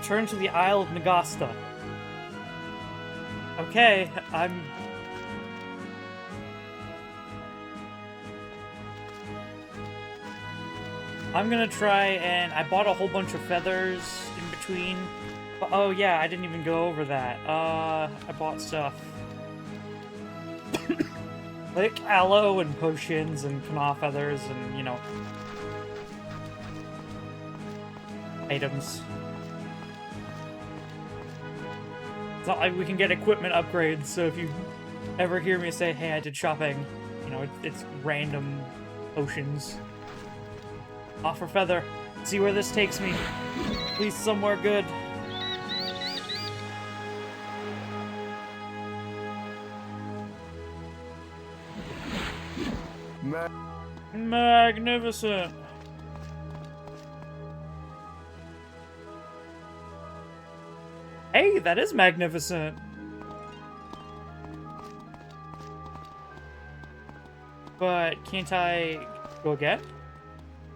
Return to the Isle of Nagasta. Okay, I'm gonna try, and I bought a whole bunch of feathers in between. But, oh yeah, I didn't even go over that. I bought stuff. Like aloe and potions and Kana feathers and, you know, items. It's not like we can get equipment upgrades, so if you ever hear me say, hey, I did shopping, you know, it's random potions. Offer feather. See where this takes me. Please, somewhere good. Magnificent. Hey, that is magnificent. But can't I go again?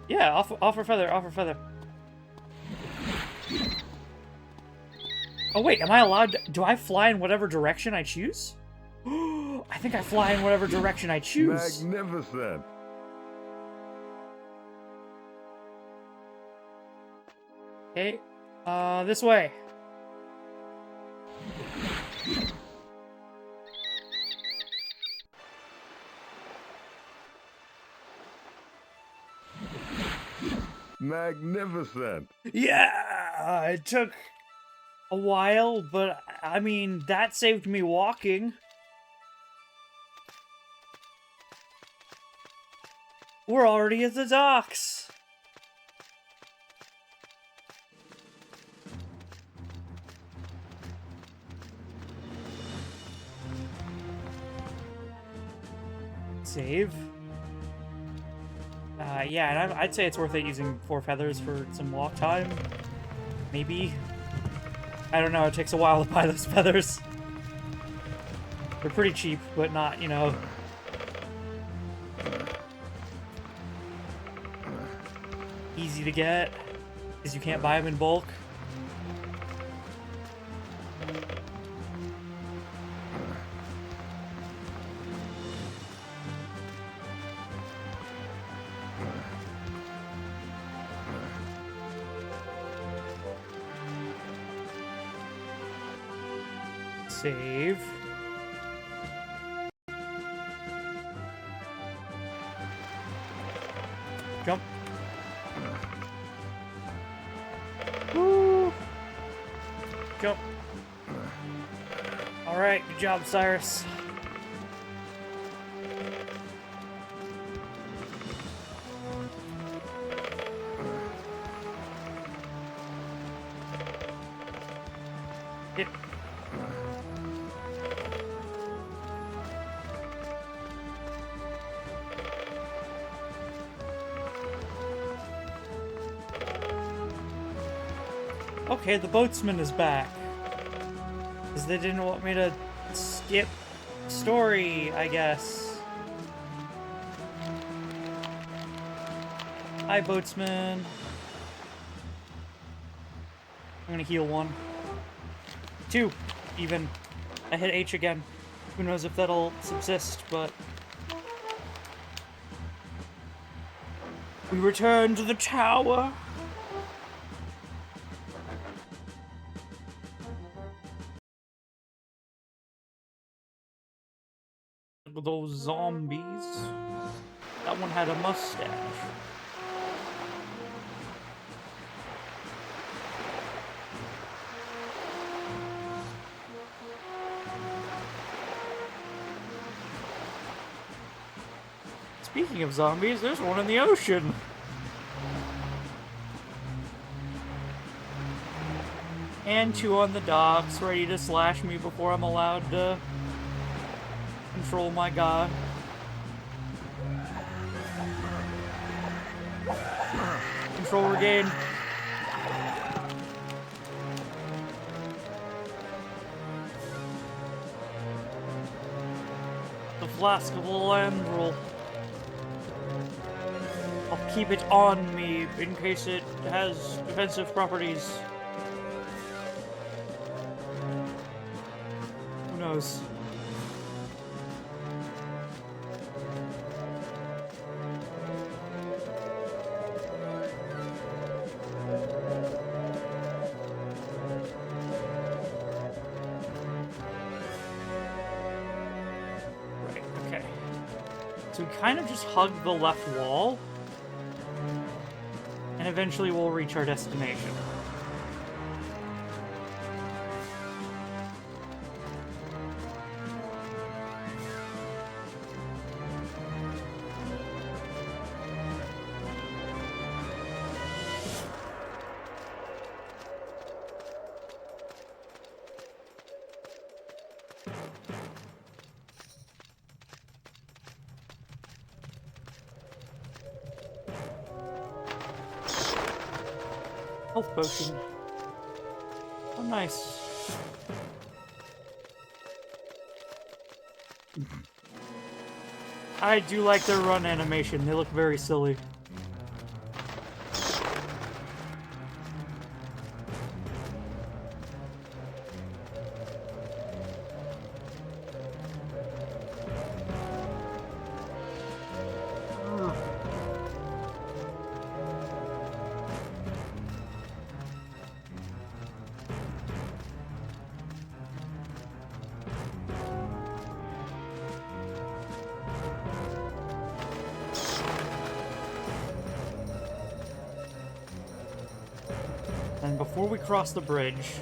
Yeah, offer feather, offer feather. Oh wait, am I allowed to, do I fly in whatever direction I choose? I think I fly in whatever direction I choose. Magnificent. Okay, this way. Magnificent. Yeah, it took a while, but I mean, that saved me walking. We're already at the docks. Save. Yeah, and I'd say it's worth it using 4 feathers for some walk time. Maybe. I don't know, it takes a while to buy those feathers. They're pretty cheap, but not, you know... easy to get, because you can't buy them in bulk. Save. Jump. Woo! Jump. Alright, good job, Cyrus. Hit. Okay, the boatsman is back. Because they didn't want me to skip story, I guess. Hi, boatsman. I'm gonna heal 1. 2, even. I hit H again. Who knows if that'll subsist, but... we return to the tower. Those zombies. That one had a mustache. Speaking of zombies, there's one in the ocean. And 2 on the docks, ready to slash me before I'm allowed to control my god. Control regained. The flask of Landrel. I'll keep it on me in case it has defensive properties. knows? Right, okay. So we kind of just hug the left wall, and eventually we'll reach our destination. Health potion. Oh, nice. I do like their run animation. They look very silly. And before we cross the bridge,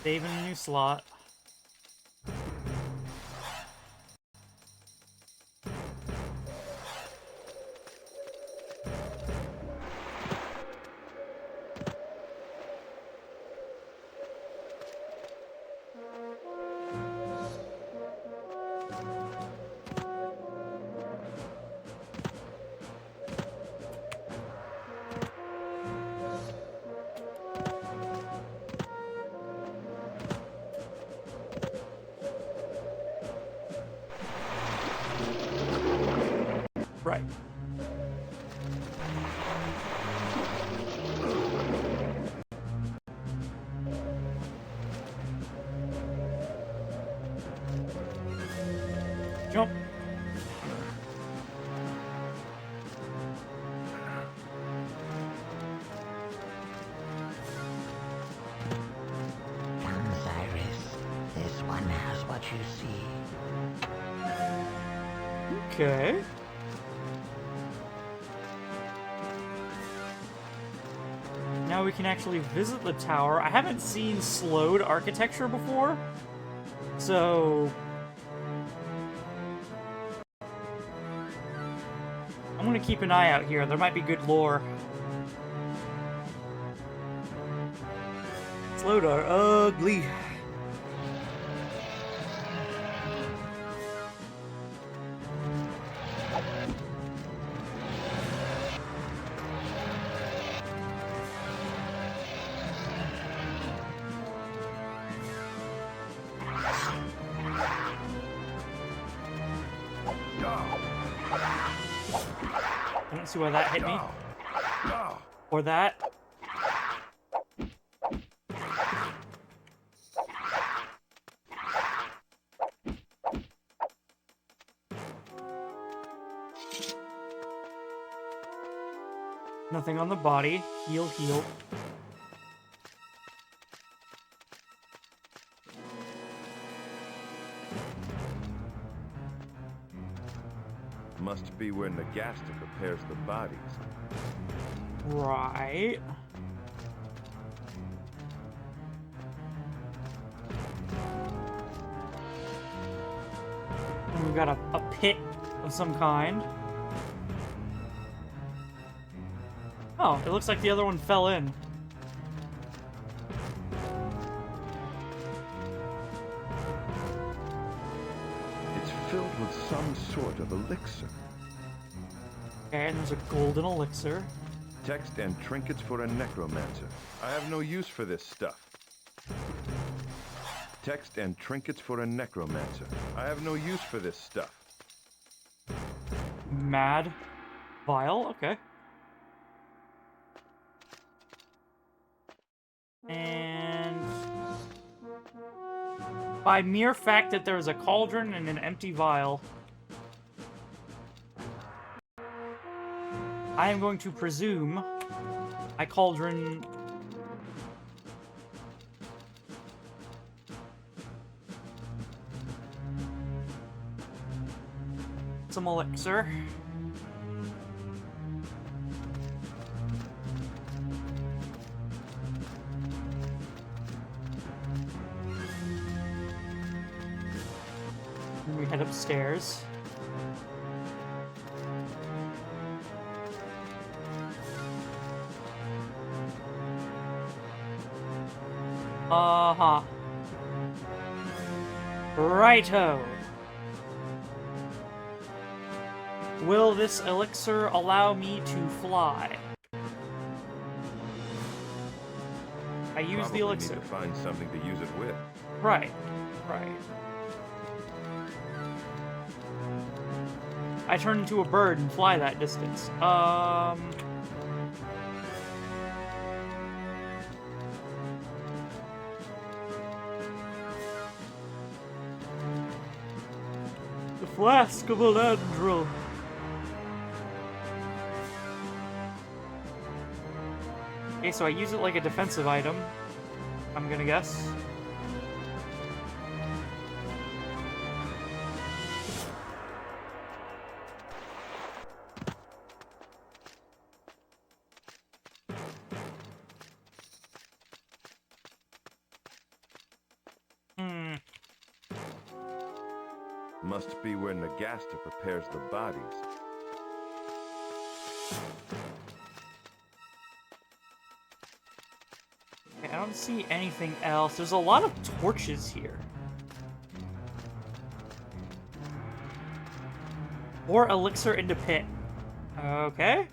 save in a new slot. Right. Jump. Come, Cyrus. This one has what you see. Okay. Now we can actually visit the tower. I haven't seen slowed architecture before, so I'm gonna keep an eye out here. There might be good lore. Slowed are ugly. I don't see why that hit me. Or that. Nothing on the body. Heal, heal. Must be where Nagasta prepares the bodies. Right. And we've got a pit of some kind. Oh, it looks like the other one fell in. It's filled with some sort of elixir. Okay, and there's a golden elixir. Text and trinkets for a necromancer. I have no use for this stuff. Text and trinkets for a necromancer. I have no use for this stuff. Mad vial, okay. And By mere fact that there is a cauldron and an empty vial, I am going to presume my cauldron some elixir. And we head upstairs. Uh-huh. Righto. Will this elixir allow me to fly? I use Probably the elixir. need to find something to use it with. Right. Right. I turn into a bird and fly that distance. The flask of Elandril. Okay, so I use it like a defensive item, I'm gonna guess. Must be where Nagasta prepares the bodies. Okay, I don't see anything else. There's a lot of torches here. Or elixir into pit. Okay.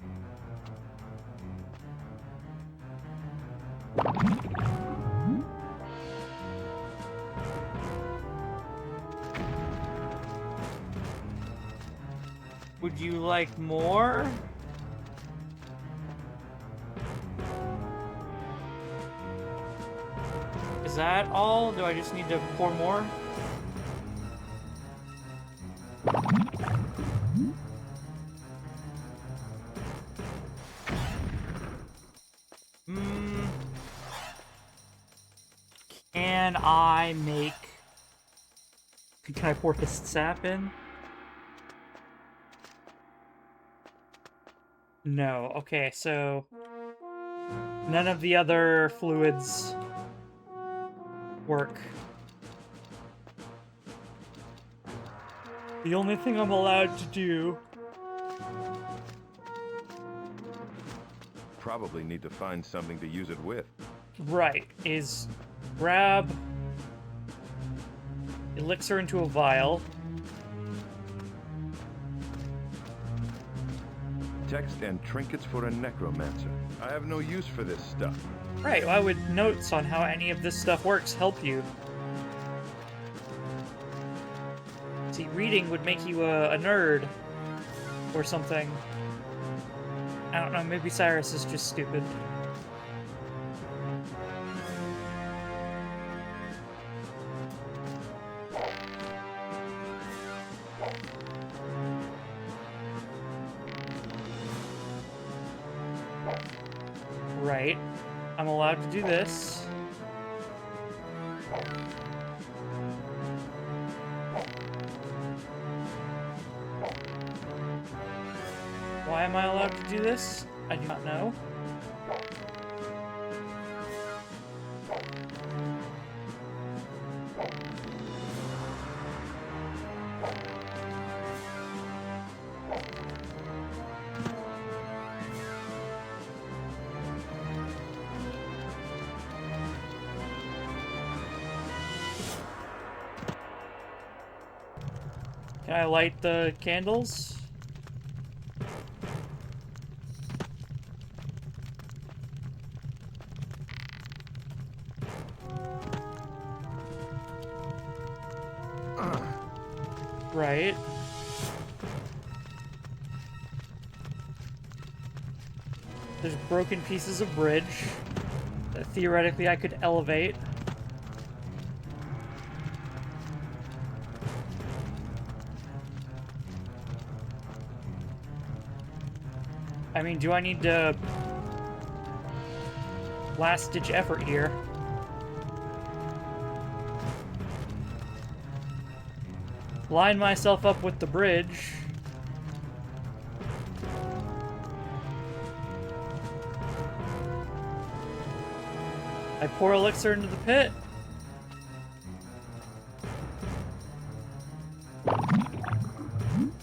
Would you like more? Is that all? Do I just need to pour more? Can I make... Can I pour hist sap in? No. Okay, so... None of the other fluids work. The only thing I'm allowed to do... Probably need to find something to use it with. Right, is grab elixir into a vial. Text and trinkets for a necromancer. I have no use for this stuff. Right, why would notes on how any of this stuff works help you? See, reading would make you a nerd. Or something. I don't know, maybe Cyrus is just stupid. Right. I'm allowed to do this. Why am I allowed to do this? I do not know. Can I light the candles? Right. There's broken pieces of bridge that theoretically I could elevate. I mean, do I need to last-ditch effort here? Line myself up with the bridge. I pour elixir into the pit.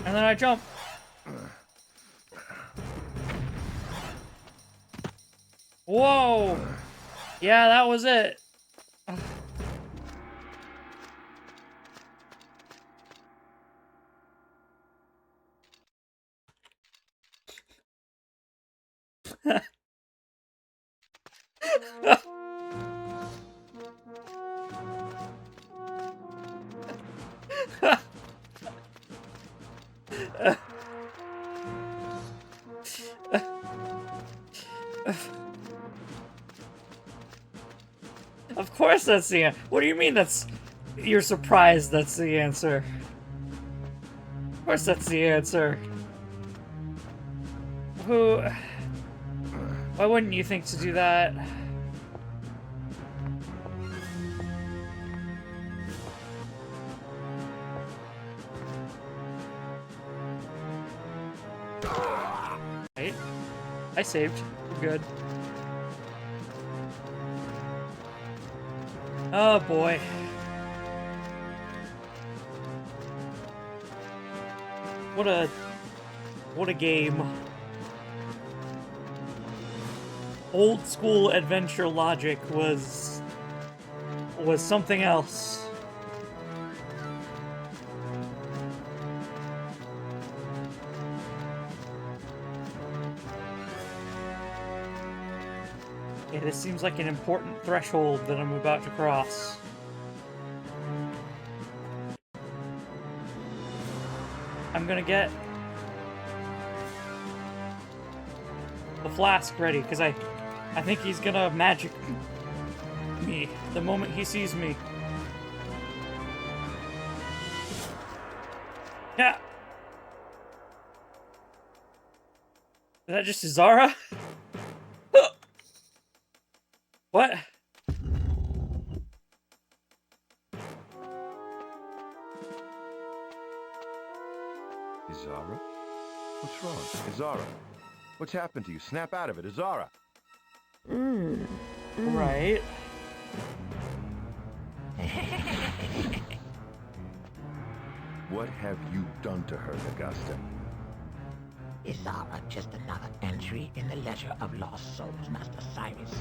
And then I jump. Whoa! Yeah, that was it. Of course that's the answer. What do you mean that's... You're surprised that's the answer? Of course that's the answer. Who... Why wouldn't you think to do that? Right. I saved. We're good. Oh boy. What a game. Old school adventure logic was something else. Yeah, this seems like an important threshold that I'm about to cross. I'm gonna get the flask ready, because I think he's gonna magic me the moment he sees me. Yeah. Is that just Zara? What? Izara? What's wrong? Izara? What's happened to you? Snap out of it, Izara! Right. What have you done to her, Augusta? Izara just another entry in the ledger of lost souls, Master Cyrus.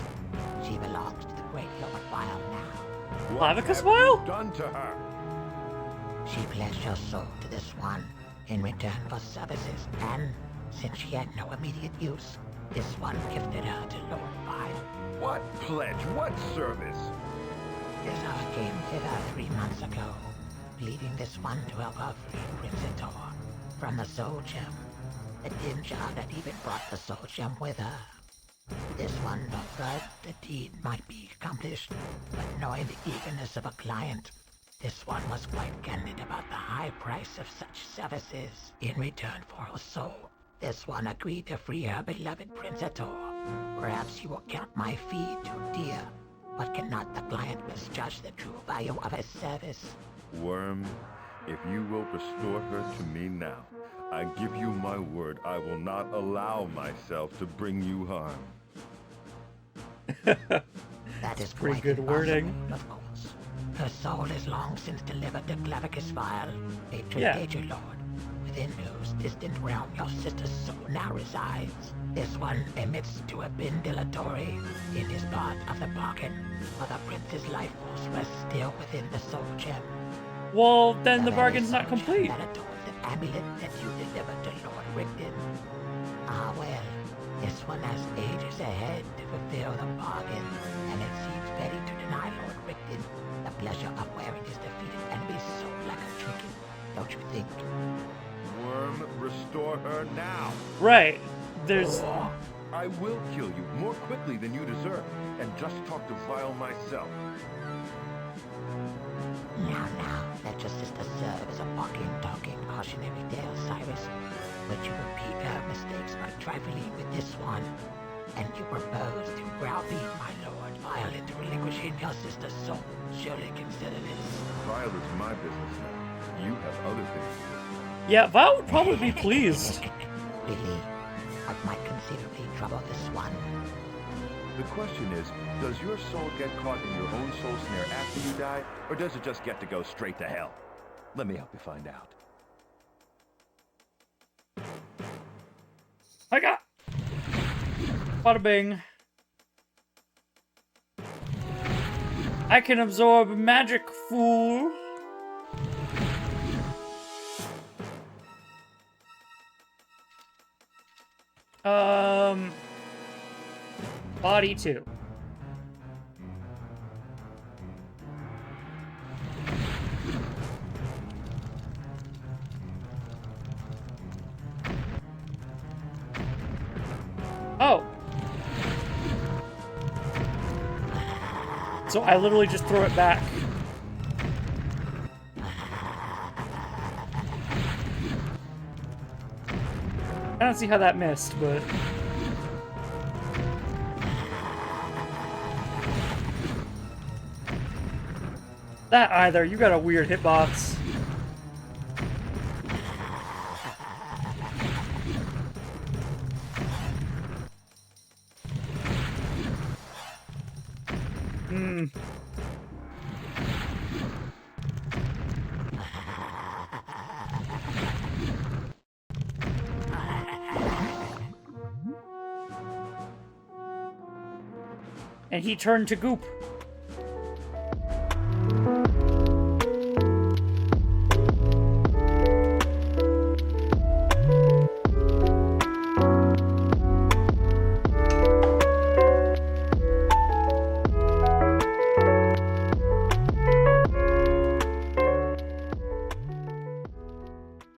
She belongs to the Great Lord Vile now. What Clavicus have Vile? you done to her? She pledged her soul to this one in return for services, and since she had no immediate use, this one gifted her to Lord Vile. What pledge? What service? Izara came hither 3 months ago, leading this one to help her free Prince Etor from the Soul Gem. The dim jar that even brought the Soul Gem with her. This one thought that the deed might be accomplished, but knowing the eagerness of a client, this one was quite candid about the high price of such services. In return for her soul, this one agreed to free her beloved Prince Etor. Perhaps you will count my fee too dear, but cannot the client misjudge the true value of his service? Worm, if you will restore her to me now, I give you my word I will not allow myself to bring you harm. That is pretty quite good wording. impossible, of course. Her soul is long since delivered to Clavicus Vile, patron Yeah. Major Lord, within whose distant realm your sister's soul now resides. This one emits to have been dilatory in his part of the bargain, for the prince's life force rests still within the Soul Gem. Well, then the very bargain's not Soul Gem complete. that adorned the amulet that you delivered to Lord Rigdon. Ah well, this one has ages ahead to fulfill the bargain, and it seems petty to deny Lord Rigdon the pleasure of wearing his defeated enemy's soul like a trinket, don't you think? Worm, restore her now. Right. There's... I will kill you more quickly than you deserve, and just talk to Vile myself. Now, let your sister serve as a walking, talking, cautionary tale, Cyrus. would you repeat our mistakes by trifling with this one? And you propose to browbeat my lord Violet to relinquishing your sister's soul. Surely consider this. Trial is my business now. You have other things to do. Yeah, Val would probably be pleased. Really, what might considerably trouble this one? The question is, does your soul get caught in your own soul snare after you die, or does it just get to go straight to hell? Let me help you find out. I got... Bada bing. I can absorb magic, fool. Body 2. Oh. So I literally just throw it back. I don't see how that missed, but... That either. You got a weird hitbox. And he turned to goop.